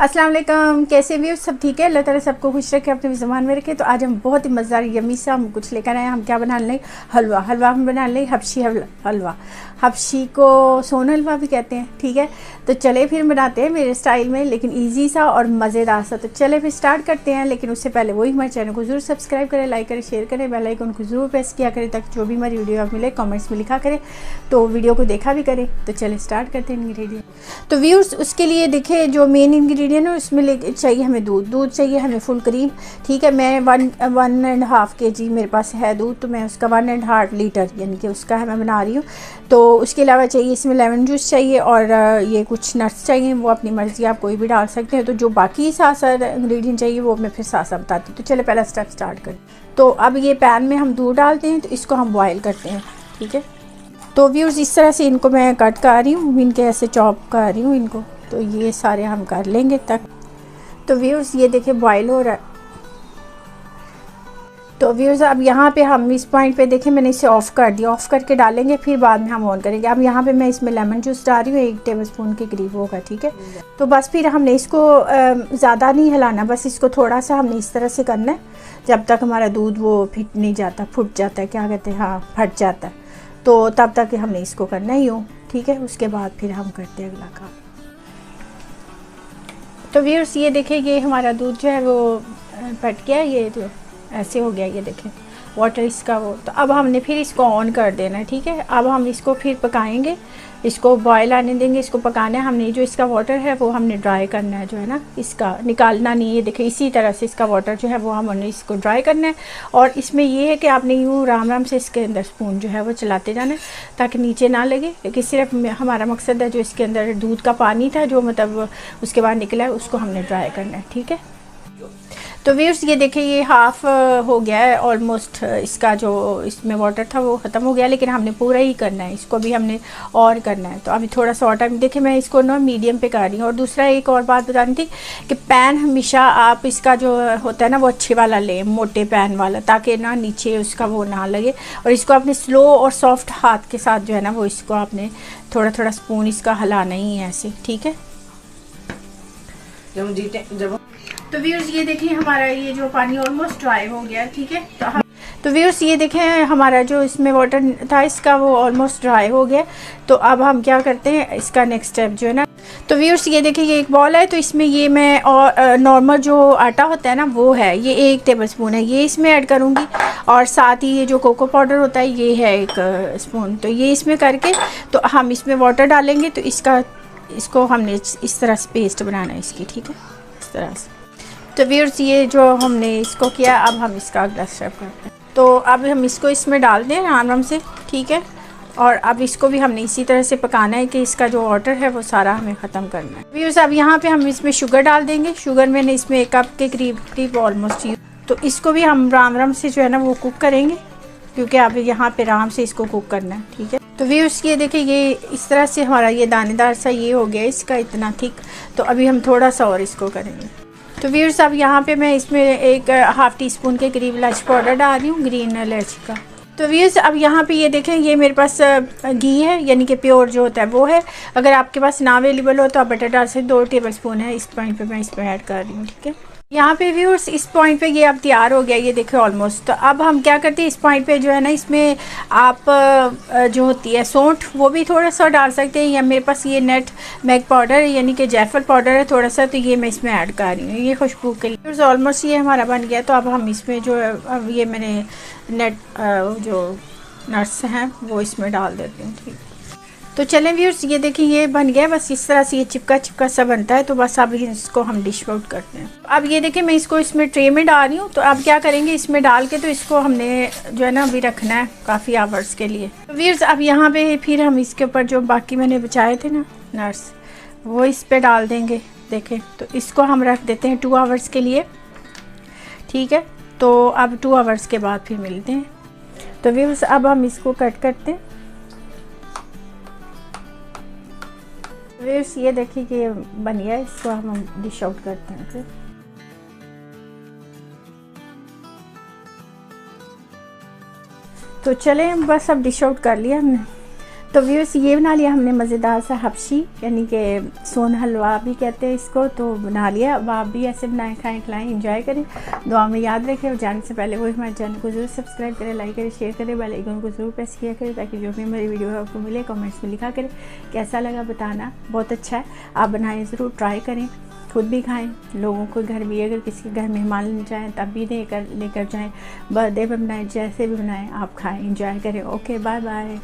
अस्सलाम वालेकुम, कैसे भी हो? सब ठीक है। अल्लाह ताला सबको खुश रखे, अपने ज़बान में रखे। तो आज हम बहुत ही मज़ेदार यम्मी सा हम कुछ लेकर आए हैं। हम क्या बना लें? हलवा। हम बना लें हबशी हलवा। हबशी को सोन हलवा भी कहते हैं, ठीक है। तो चले फिर बनाते हैं मेरे स्टाइल में, लेकिन ईजी सा और मज़ेदार सा। तो चले फिर स्टार्ट करते हैं। लेकिन उससे पहले वही हमारे चैनल को ज़रूर सब्सक्राइब करें, लाइक करें, शेयर करें, बेल आइकन को ज़रूर प्रेस किया करें, ताकि जो भी हमारी वीडियो आप मिले कमेंट्स में लिखा करें, तो वीडियो को देखा भी करें। तो चले स्टार्ट करते हैं इंग्रेडिएंट। तो व्यूअर्स, उसके लिए देखिए जो मेन इंग्रेडिएंट है उसमें ले चाहिए हमें दूध चाहिए हमें फुल क्रीम, ठीक है। मैं 1.5 kg मेरे पास है दूध, तो मैं उसका 1.5 लीटर यानी कि उसका है मैं बना रही हूँ। तो उसके अलावा चाहिए इसमें लेमन जूस चाहिए, और ये कुछ नट्स चाहिए, वो अपनी मर्ज़ी आप कोई भी डाल सकते हैं। तो जो बाकी साथ इंग्रेडिएंट चाहिए वो मैं फिर साथ बताती हूँ। तो चले पहला स्टेप स्टार्ट करें। तो अब ये पैन में हम दूध डालते हैं, तो इसको हम बॉयल करते हैं, ठीक है। तो व्यूअर्स, इस तरह से इनको मैं कट कर रही हूँ, इनके ऐसे चॉप कर रही हूँ इनको। तो ये सारे हम कर लेंगे तक। तो व्यूअर्स, ये देखिए बॉयल हो रहा है। तो व्यूअर्स, अब यहाँ पे हम इस पॉइंट पे देखें मैंने इसे ऑफ़ कर दिया। ऑफ़ करके डालेंगे, फिर बाद में हम ऑन करेंगे। अब यहाँ पे मैं इसमें लेमन जूस डाल रही हूँ, 1 टेबलस्पून के करीब होगा, ठीक है। तो बस फिर हमने इसको ज़्यादा नहीं हिलाना, बस इसको थोड़ा सा हमने इस तरह से करना है जब तक हमारा दूध वो फिट नहीं जाता, फुट जाता है, क्या कहते हैं, हाँ, फट जाता है। तो तब तक हमने इसको करना ही हो, ठीक है। उसके बाद फिर हम करते हैं अगला काम। तो व्यूअर्स, ये देखिए ये हमारा दूध जो है वो फट गया, ये तो ऐसे हो गया, ये देखें वाटर इसका वो। तो अब हमने फिर इसको ऑन कर देना है, ठीक है। अब हम इसको फिर पकाएंगे, इसको बॉयल आने देंगे, इसको पकाना है हमने। जो इसका वाटर है वो हमने ड्राई करना है, जो है ना, इसका निकालना नहीं है। देखिए इसी तरह से इसका वाटर जो है वो हमने इसको ड्राई करना है। और इसमें ये है कि आपने यूँ राम राम से इसके अंदर स्पून जो है वो चलाते जाना है, ताकि नीचे ना लगे। लेकिन सिर्फ हमारा मकसद है जो इसके अंदर दूध का पानी था जो मतलब उसके बाद निकला है, उसको हमने ड्राई करना है, ठीक है। तो व्यूअर्स, ये देखिए ये हाफ़ हो गया है ऑलमोस्ट। इसका जो इसमें वाटर था वो ख़त्म हो गया, लेकिन हमने पूरा ही करना है, इसको भी हमने और करना है। तो अभी थोड़ा सा और टाइम, देखिए मैं इसको ना मीडियम पे कर रही हूँ। और दूसरा एक और बात बतानी थी कि पैन हमेशा आप इसका जो होता है ना वो अच्छे वाला लें, मोटे पैन वाला, ताकि ना नीचे उसका वो ना लगे। और इसको आपने स्लो और सॉफ्ट हाथ के साथ जो है ना वो इसको आपने थोड़ा थोड़ा स्पून इसका हिलाना ही है ऐसे, ठीक है। तो व्यूअर्स, ये देखिए हमारा ये जो पानी ऑलमोस्ट ड्राई हो गया, ठीक है। तो व्यूअर्स, ये देखें हमारा जो इसमें वाटर था इसका वो ऑलमोस्ट ड्राई हो गया। तो अब हम क्या करते हैं, इसका नेक्स्ट स्टेप जो है ना। तो व्यूअर्स, ये देखिए ये एक बॉल है, तो इसमें ये मैं और नॉर्मल जो आटा होता है ना वो है, ये 1 टेबलस्पून है, ये इसमें ऐड करूँगी। और साथ ही ये जो कोको पाउडर होता है ये है 1 स्पून। तो ये इसमें करके तो हम इसमें वाटर डालेंगे। तो इसको हमने इस तरह से पेस्ट बनाना है इसकी, ठीक है, इस तरह से। तो व्यूअर्स, ये जो हमने इसको किया, अब हम इसका अगला स्टेप करते हैं। तो अब हम इसको इसमें डाल दें आराम से, ठीक है। और अब इसको भी हमने इसी तरह से पकाना है कि इसका जो वाटर है वो सारा हमें ख़त्म करना है। व्यूअर्स, अब यहाँ पे हम इसमें शुगर डाल देंगे। शुगर मैंने इसमें 1 कप के करीब ऑलमोस्ट। तो इसको भी हम राम से जो है ना वो कुक करेंगे, क्योंकि अब यहाँ पे आराम से इसको कुक करना है, ठीक है। तो व्यूअर्स, ये देखिए ये इस तरह से हमारा ये दानेदार सा ये हो गया इसका इतना थिक। तो अभी हम थोड़ा सा और इसको करेंगे। तो व्यूअर्स, अब यहाँ पे मैं इसमें 1/2 टीस्पून के करीब इलायची पाउडर डाल रही हूँ, ग्रीन इलायची का। तो व्यूअर्स, अब यहाँ पे ये देखें ये मेरे पास घी है, यानी कि प्योर जो होता है वो है। अगर आपके पास ना अवेलेबल हो तो आप बटर डाल सकते, 2 टेबलस्पून है। इस पॉइंट पे मैं इसमें ऐड कर रही हूँ, ठीक है। यहाँ पे व्यूअर्स, इस पॉइंट पे ये अब तैयार हो गया, ये देखें ऑलमोस्ट। तो अब हम क्या करते हैं, इस पॉइंट पे जो है ना इसमें आप जो होती है सौंठ वो भी थोड़ा सा डाल सकते हैं, या मेरे पास ये नेट मैग पाउडर यानी कि जायफल पाउडर है थोड़ा सा, तो ये मैं इसमें ऐड कर रही हूँ, ये खुशबू के लिए। ऑलमोस्ट ये हमारा बन गया। तो अब हम इसमें जो अब ये मैंने जो नट्स हैं वो इसमें डाल देती हूँ, ठीक है। तो चलें व्यूअर्स, ये देखिए ये बन गया। बस इस तरह से ये चिपका सा बनता है। तो बस अब इसको हम डिश आउट करते हैं। अब ये देखिए मैं इसको इसमें ट्रे में डाल रही हूँ। तो अब क्या करेंगे, इसमें डाल के तो इसको हमने जो है ना अभी रखना है काफ़ी आवर्स के लिए। तो व्यूअर्स, अब यहाँ पे फिर हम इसके ऊपर जो बाकी मैंने बचाए थे ना नट्स वो इस पर डाल देंगे, देखें। तो इसको हम रख देते हैं 2 आवर्स के लिए, ठीक है। तो अब 2 आवर्स के बाद फिर मिलते हैं। तो व्यूअर्स, अब हम इसको कट करते हैं। व्यूअर्स, ये देखिए कि बन गया, इसको हम डिश आउट करते हैं फिर। तो चलें, बस अब डिश आउट कर लिया हमने। तो व्यूअर्स ये बना लिया हमने मज़ेदार सा हबशी, यानी कि सोन हलवा भी कहते हैं इसको, तो बना लिया। अब आप भी ऐसे बनाएं, खाएं, खिलाएं, इंजॉय करें, दुआ में याद रखें। और जाने से पहले वो हमारे चैनल को ज़रूर सब्सक्राइब करें, लाइक करें, शेयर करें, बेल आइकन को ज़रूर प्रेस किया करें, ताकि जो भी हमारी वीडियो है आपको मिले। कमेंट्स में लिखा करें कैसा लगा, बताना। बहुत अच्छा है, आप बनाएँ, ज़रूर ट्राई करें, खुद भी खाएं, लोगों को घर भी, अगर किसी के घर मेहमान जाएं तब भी लेकर जाएं, बर्थडे पे बनाएं, जैसे भी बनाएं आप खाएं, इंजॉय करें। Okay, bye bye.